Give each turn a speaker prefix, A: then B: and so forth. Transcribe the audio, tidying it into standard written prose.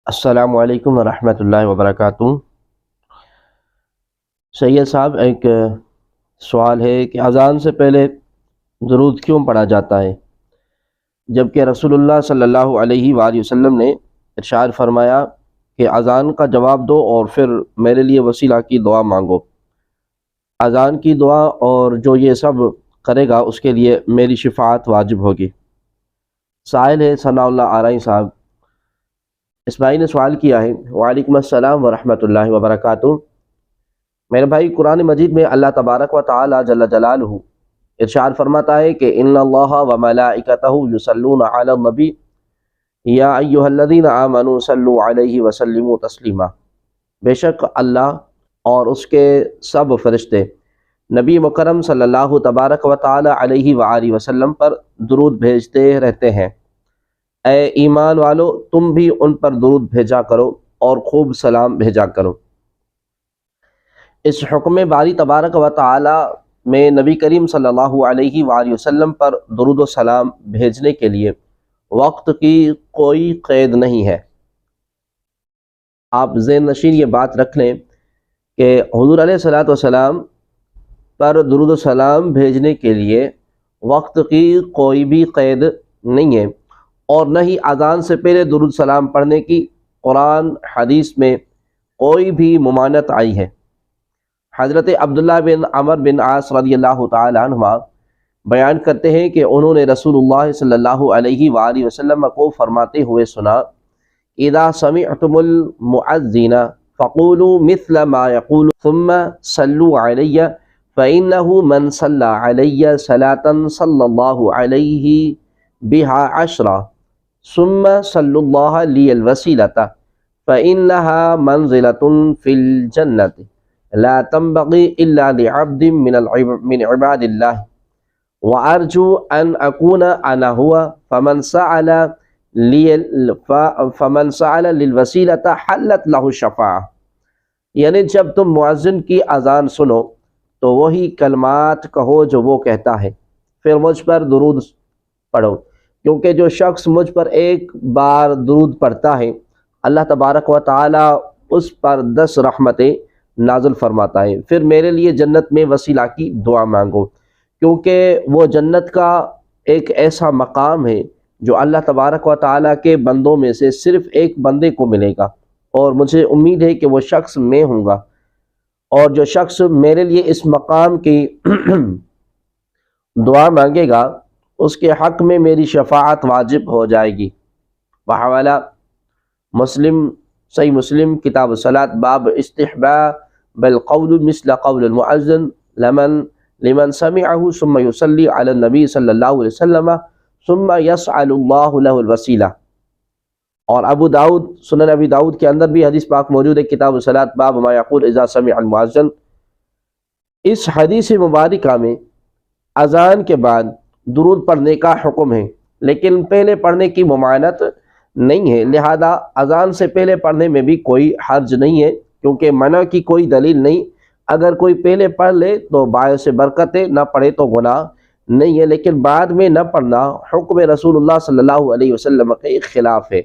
A: السلام علیکم ورحمۃ اللہ وبرکاتہ۔ سید صاحب، ایک سوال ہے کہ اذان سے پہلے درود کیوں پڑھا جاتا ہے، جبکہ رسول اللہ صلی اللہ علیہ وآلہ وسلم نے ارشاد فرمایا کہ اذان کا جواب دو اور پھر میرے لیے وسیلہ کی دعا مانگو۔ اذان کی دعا اور جو یہ سب کرے گا اس کے لیے میری شفاعت واجب ہوگی۔ سائل ہے ثناء اللہ آرائی صاحب۔ اس بھائی نے سوال کیا ہے، وعلیکم السلام ورحمۃ اللہ وبرکاتہ۔ میرے بھائی، قرآن مجید میں اللہ تبارک و تعالی جل جلالہ ارشاد فرماتا ہے کہ ان اللہ و ملائکتہ یصلون علی النبی یا ایھا الذین آمنوا صلوا علیہ وسلموا تسلیما۔ بے شک اللہ اور اس کے سب فرشتے نبی مکرم صلی اللہ تبارک و تعالی علیہ وآلہ وسلم پر درود بھیجتے رہتے ہیں۔ اے ایمان والو، تم بھی ان پر درود بھیجا کرو اور خوب سلام بھیجا کرو۔ اس حکم باری تبارک و تعالی میں نبی کریم صلی اللہ علیہ وآلہ وسلم پر درود و سلام بھیجنے کے لیے وقت کی کوئی قید نہیں ہے۔ آپ ذہن نشین یہ بات رکھ لیں کہ حضور علیہ الصلوۃ والسلام پر درود و سلام بھیجنے کے لیے وقت کی کوئی بھی قید نہیں ہے، اور نہ ہی اذان سے پہلے درود سلام پڑھنے کی قرآن حدیث میں کوئی بھی ممانعت آئی ہے۔ حضرت عبداللہ بن عمر بن عاص رضی اللہ تعالی عنہما بیان کرتے ہیں کہ انہوں نے رسول اللہ صلی اللہ علیہ وآلہ وسلم کو فرماتے ہوئے سنا، اذا سمعتم المؤذن فقولوا مثل ما يقول ثم صلوا علی فإنه من صلى علی صلاة صلی اللہ علیہ بها عشرا ثم صلوا اللہ لی الوسیلۃ فإنها منزلة في الجنة لا تنبغي إلا لعبد من عباد الله وأرجو أن أكون أنا هو فمن سأل للوسيلة حلت له الشفاعة۔ یعنی جب تم مؤذن کی اذان سنو تو وہی کلمات کہو جو وہ کہتا ہے، پھر مجھ پر درود پڑھو، کیونکہ جو شخص مجھ پر ایک بار درود پڑھتا ہے اللہ تبارک و تعالی اس پر 10 رحمتیں نازل فرماتا ہے۔ پھر میرے لیے جنت میں وسیلہ کی دعا مانگو، کیونکہ وہ جنت کا ایک ایسا مقام ہے جو اللہ تبارک و تعالیٰ کے بندوں میں سے صرف ایک بندے کو ملے گا، اور مجھے امید ہے کہ وہ شخص میں ہوں گا، اور جو شخص میرے لیے اس مقام کی دعا مانگے گا اس کے حق میں میری شفاعت واجب ہو جائے گی۔ بحوالہ مسلم، صحیح مسلم کتاب الصلاۃ، باب استحباب القول مثل قول المؤذن لمن سمعه ثم يصلي على النبی صلی اللہ علیہ وسلم ثم يسأل اللہ له الوسیلہ۔ اور ابو داؤد، سنن ابی داؤد کے اندر بھی حدیث پاک موجود ہے، کتاب الصلاۃ، باب ما یقول اذا سمع المؤذن۔ اس حدیث مبارکہ میں اذان کے بعد درود پڑھنے کا حکم ہے، لیکن پہلے پڑھنے کی ممانعت نہیں ہے، لہذا اذان سے پہلے پڑھنے میں بھی کوئی حرج نہیں ہے، کیونکہ منع کی کوئی دلیل نہیں۔ اگر کوئی پہلے پڑھ لے تو باعث برکت ہے، نہ پڑھے تو گناہ نہیں ہے، لیکن بعد میں نہ پڑھنا حکم رسول اللہ صلی اللہ علیہ وسلم کے خلاف ہے۔